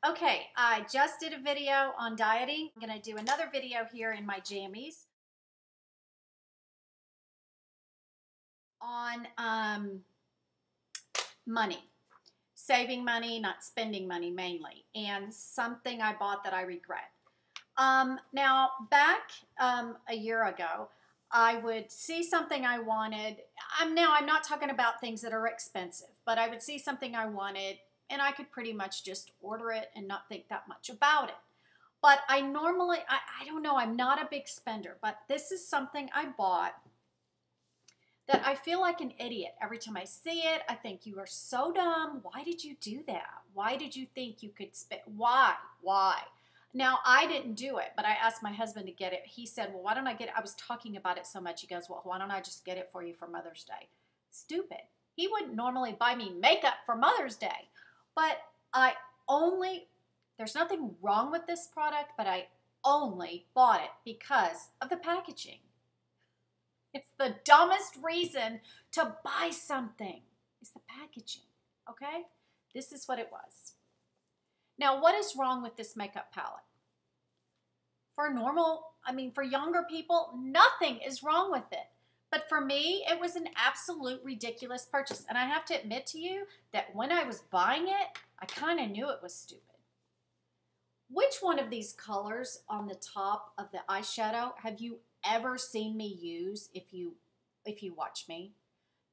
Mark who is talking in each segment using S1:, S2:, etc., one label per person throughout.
S1: Okay, I just did a video on dieting. I'm going to do another video here in my jammies on money, saving money, not spending money mainly, and something I bought that I regret. Now, back a year ago, I would see something I wanted. I'm not talking about things that are expensive, but I would see something I wanted and I could pretty much just order it and not think that much about it. But I normally, I don't know, I'm not a big spender, but this is something I bought that I feel like an idiot. Every time I see it, I think you are so dumb. Why did you do that? Why did you think you could spend? Why? Why? Now, I didn't do it, but I asked my husband to get it. He said, well, why don't I get it? I was talking about it so much. He goes, well, why don't I just get it for you for Mother's Day? Stupid. He wouldn't normally buy me makeup for Mother's Day, but there's nothing wrong with this product, but I only bought it because of the packaging. It's the dumbest reason to buy something. It's the packaging, okay? This is what it was. Now, what is wrong with this makeup palette? For younger people, nothing is wrong with it. But for me, it was an absolute ridiculous purchase. And I have to admit to you that when I was buying it, I kind of knew it was stupid. Which one of these colors on the top of the eyeshadow have you ever seen me use if you watch me?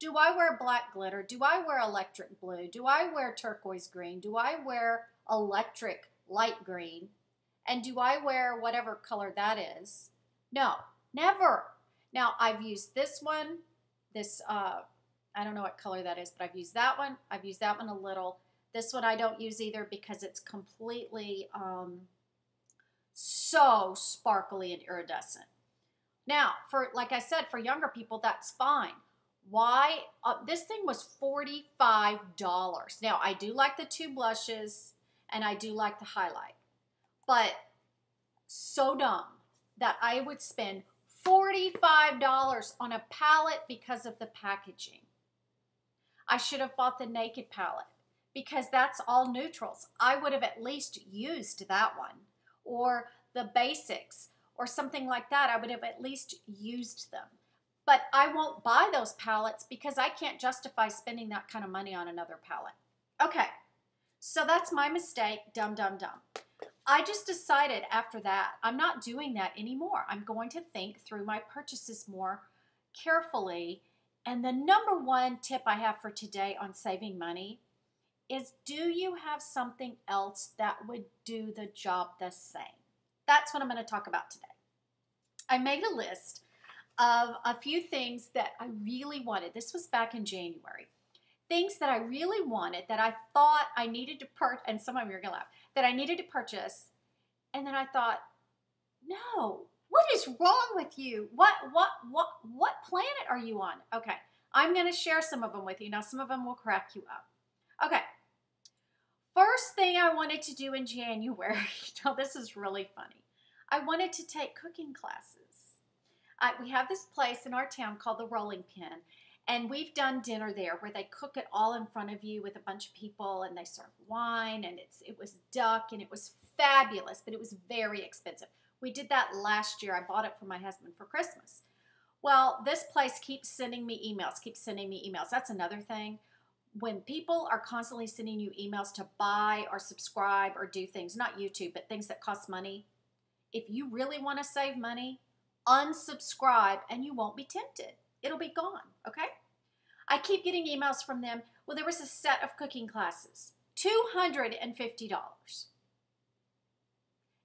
S1: Do I wear black glitter? Do I wear electric blue? Do I wear turquoise green? Do I wear electric light green? And do I wear whatever color that is? No, never. Now, I've used this one, I don't know what color that is, but I've used that one. I've used that one a little. This one I don't use either because it's completely so sparkly and iridescent. Now, like I said, for younger people, that's fine. Why? This thing was $45. Now, I do like the two blushes and I do like the highlight, but so dumb that I would spend $45 on a palette because of the packaging. I should have bought the Naked palette because that's all neutrals. I would have at least used that one, or the basics or something like that. I would have at least used them. But I won't buy those palettes because I can't justify spending that kind of money on another palette. Okay, so that's my mistake, dumb, dumb, dumb. I just decided after that, I'm not doing that anymore. I'm going to think through my purchases more carefully. And the number one tip I have for today on saving money is, do you have something else that would do the job the same? That's what I'm going to talk about today. I made a list of a few things that I really wanted. This was back in January. Things that I really wanted that I thought I needed to purchase, and some of you are going to laugh, that I needed to purchase. And then I thought, no, what is wrong with you? What planet are you on? Okay, I'm going to share some of them with you. Now, some of them will crack you up. Okay, first thing I wanted to do in January, now this is really funny. I wanted to take cooking classes. We have this place in our town called the Rolling Pin, and we've done dinner there where they cook it all in front of you with a bunch of people, and they serve wine, and it was duck, and it was fabulous, but it was very expensive. We did that last year. I bought it for my husband for Christmas. Well, this place keeps sending me emails. That's another thing. When people are constantly sending you emails to buy or subscribe or do things, not YouTube, but things that cost money, if you really want to save money, unsubscribe and you won't be tempted. It'll be gone, okay? I keep getting emails from them. Well, there was a set of cooking classes, $250.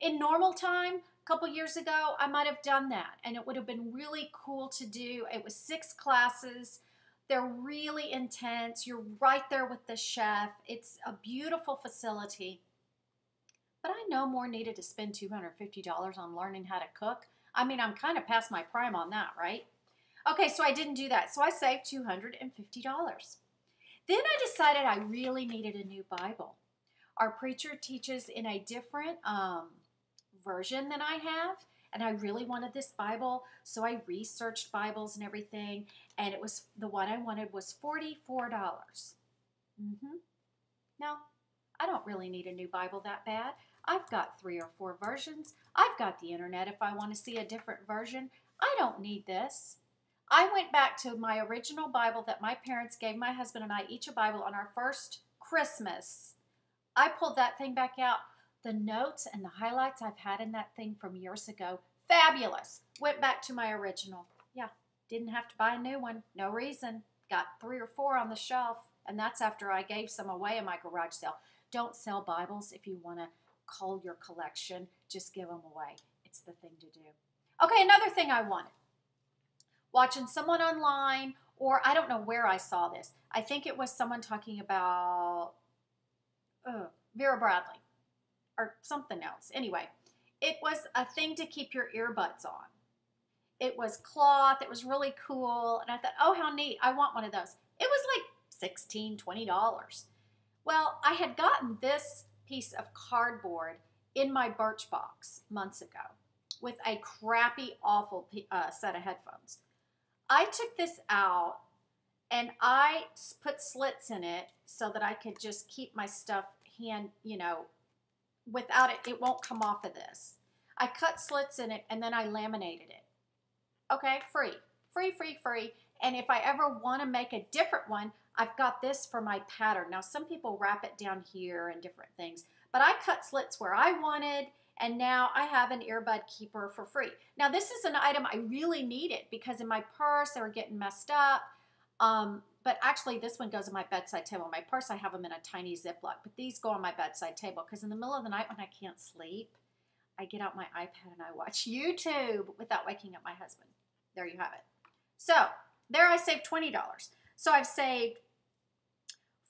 S1: In normal time, a couple years ago, I might have done that, and it would have been really cool to do. It was 6 classes. They're really intense. You're right there with the chef. It's a beautiful facility. But I no more needed to spend $250 on learning how to cook. I mean, I'm kind of past my prime on that, right? Okay, so I didn't do that. So I saved $250. Then I decided I really needed a new Bible. Our preacher teaches in a different version than I have, and I really wanted this Bible, so I researched Bibles and everything, and it was the one I wanted was $44. Now, I don't really need a new Bible that bad. I've got 3 or 4 versions. I've got the internet if I want to see a different version. I don't need this. I went back to my original Bible that my parents gave my husband and I each a Bible on our first Christmas. I pulled that thing back out. The notes and the highlights I've had in that thing from years ago, fabulous. Went back to my original. Yeah, didn't have to buy a new one. No reason. Got 3 or 4 on the shelf, and that's after I gave some away in my garage sale. Don't sell Bibles if you want to cull your collection. Just give them away. It's the thing to do. Okay, another thing I wanted. Watching someone online, or I don't know where I saw this. I think it was someone talking about Vera Bradley or something else. Anyway, it was a thing to keep your earbuds on. It was cloth. It was really cool. And I thought, oh, how neat. I want one of those. It was like $16, $20. Well, I had gotten this piece of cardboard in my Birchbox months ago with a crappy, awful set of headphones. I took this out and I put slits in it so that I could just keep my stuff without it, it won't come off of this. I cut slits in it and then I laminated it. Okay, free. And if I ever want to make a different one, I've got this for my pattern. Now, some people wrap it down here and different things, but I cut slits where I wanted, and now I have an earbud keeper for free. Now, this is an item I really needed because in my purse, they were getting messed up. But actually, this one goes on my bedside table. In my purse, I have them in a tiny Ziploc, but these go on my bedside table because in the middle of the night when I can't sleep, I get out my iPad and I watch YouTube without waking up my husband. There you have it. So there I saved $20. So I've saved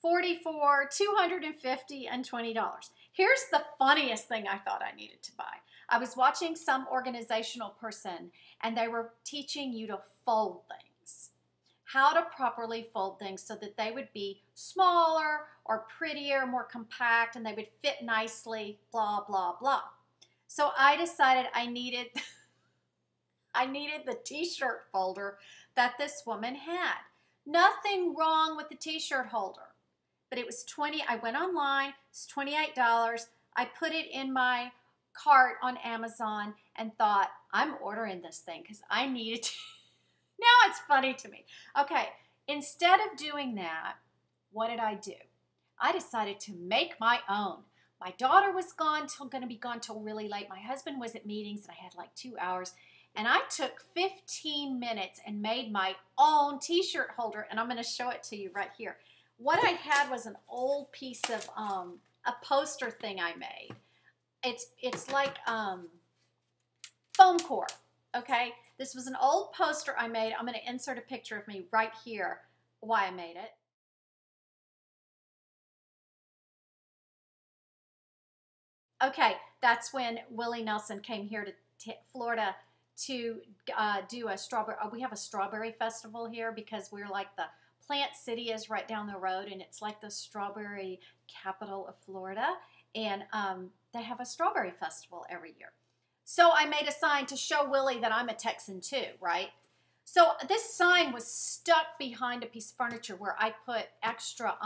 S1: $44, $250, and $20. Here's the funniest thing I thought I needed to buy. I was watching some organizational person and they were teaching you to fold things. How to properly fold things so that they would be smaller or prettier, more compact, and they would fit nicely, blah, blah, blah. So I decided I needed the t-shirt folder that this woman had. Nothing wrong with the t-shirt holder, but it was I went online, it's $28. I put it in my cart on Amazon and thought, I'm ordering this thing because I need it. Now it's funny to me. Okay, instead of doing that, what did I do? I decided to make my own. My daughter was going to be gone till really late. My husband was at meetings and I had like 2 hours. And I took 15 minutes and made my own t-shirt holder. And I'm going to show it to you right here. What I had was an old piece of a poster thing I made. It's like foam core, okay? This was an old poster I made. I'm going to insert a picture of me right here, why I made it. Okay, that's when Willie Nelson came here to Florida to do a strawberry. We have a strawberry festival here because we're like the Plant City is right down the road, and it's like the strawberry capital of Florida. And they have a strawberry festival every year. So I made a sign to show Willie that I'm a Texan too, right? So this sign was stuck behind a piece of furniture where I put extra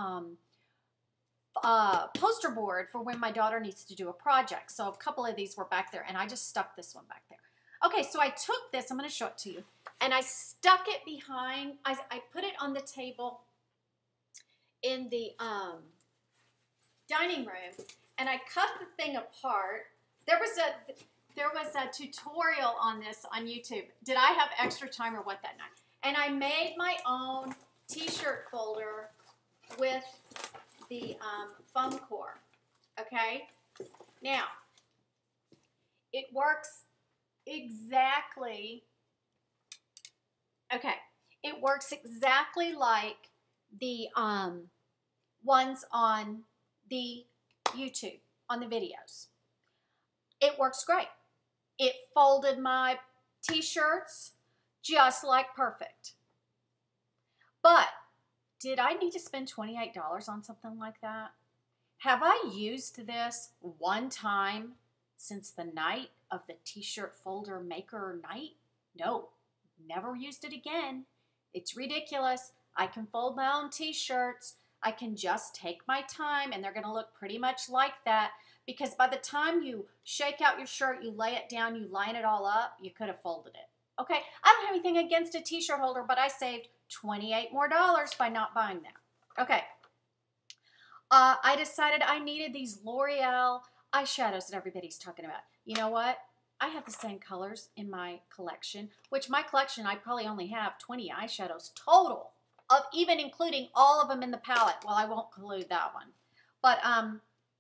S1: poster board for when my daughter needs to do a project. So a couple of these were back there, and I just stuck this one back there. Okay, so I took this, I'm going to show it to you, and I stuck it behind, I put it on the table in the dining room, and I cut the thing apart. There was a tutorial on this on YouTube. Did I have extra time or what that night? And I made my own t-shirt folder with the foam core, okay? Now, it works exactly, okay, it works exactly like the ones on the YouTube, on the videos. It works great. It folded my t-shirts just like perfect. But did I need to spend $28 on something like that? Have I used this one time since the night of the t-shirt folder maker night? No, never used it again. It's ridiculous. I can fold my own t-shirts. I can just take my time, and they're going to look pretty much like that, because by the time you shake out your shirt, you lay it down, you line it all up, you could have folded it. Okay, I don't have anything against a t-shirt holder, but I saved $28 more by not buying that. Okay, I decided I needed these L'Oreal eyeshadows that everybody's talking about. You know what? I have the same colors in my collection, which my collection, I probably only have 20 eyeshadows total, of even including all of them in the palette. Well, I won't include that one. But I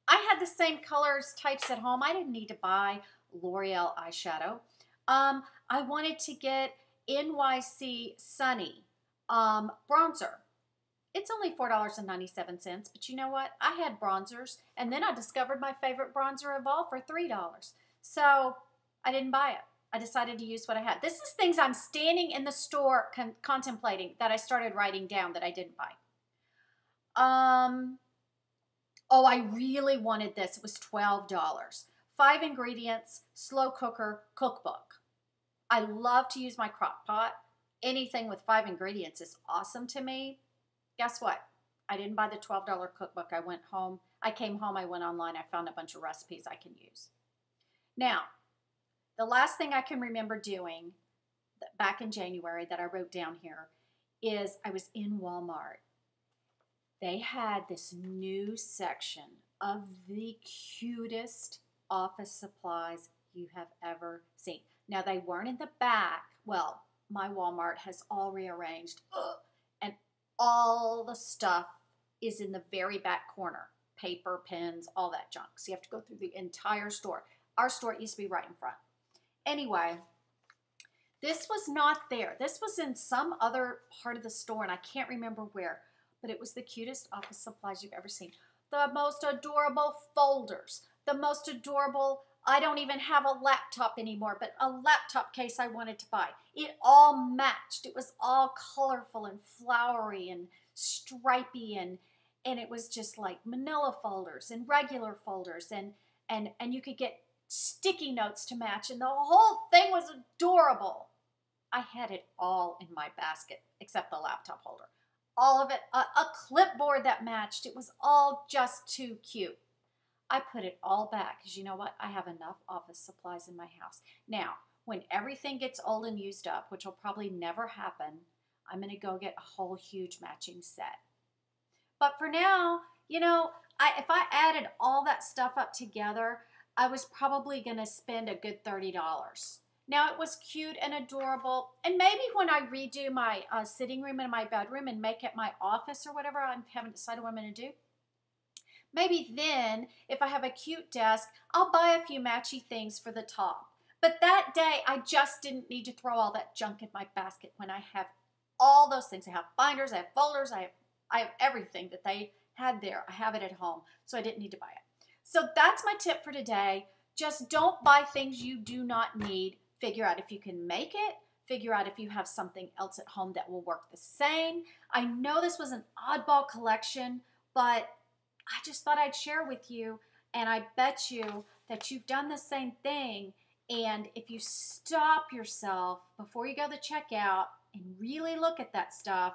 S1: had the same colors types at home. I didn't need to buy L'Oreal eyeshadow. I wanted to get NYC Sunny bronzer. It's only $4.97, but you know what? I had bronzers, and then I discovered my favorite bronzer of all for $3. So I didn't buy it. I decided to use what I had. This is things I'm standing in the store contemplating that I started writing down that I didn't buy. Oh, I really wanted this. It was $12. 5 ingredients, slow cooker, cookbook. I love to use my crock pot. Anything with 5 ingredients is awesome to me. Guess what? I didn't buy the $12 cookbook. I came home, I went online, I found a bunch of recipes I can use. Now, the last thing I can remember doing back in January that I wrote down here is I was in Walmart. They had this new section of the cutest office supplies you have ever seen. Now, they weren't in the back. Well, my Walmart has all rearranged. And all the stuff is in the very back corner. Paper, pens, all that junk. So you have to go through the entire store. Our store used to be right in front. Anyway, this was not there. This was in some other part of the store, and I can't remember where. But it was the cutest office supplies you've ever seen. The most adorable folders. The most adorable, I don't even have a laptop anymore, but a laptop case I wanted to buy. It all matched. It was all colorful and flowery and stripy, and it was just like manila folders and regular folders, and you could get sticky notes to match, and the whole thing was adorable. I had it all in my basket except the laptop holder. All of it, a clipboard that matched. It was all just too cute. I put it all back because you know what? I have enough office supplies in my house. Now, when everything gets old and used up, which will probably never happen, I'm going to go get a whole huge matching set. But for now, you know, if I added all that stuff up together, I was probably going to spend a good $30. Now, it was cute and adorable, and maybe when I redo my sitting room and my bedroom and make it my office or whatever, I haven't decided what I'm going to do. Maybe then, if I have a cute desk, I'll buy a few matchy things for the top. But that day, I just didn't need to throw all that junk in my basket when I have all those things. I have binders, I have folders, I have everything that they had there. I have it at home, so I didn't need to buy it. So that's my tip for today. Just don't buy things you do not need. Figure out if you can make it. Figure out if you have something else at home that will work the same. I know this was an oddball collection, but I just thought I'd share with you, and I bet you that you've done the same thing. And if you stop yourself before you go to checkout and really look at that stuff,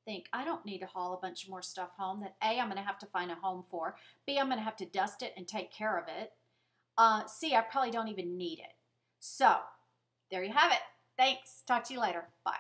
S1: think, I don't need to haul a bunch more stuff home that A, I'm going to have to find a home for, B, I'm going to have to dust it and take care of it, C, I probably don't even need it. So, there you have it. Thanks. Talk to you later. Bye.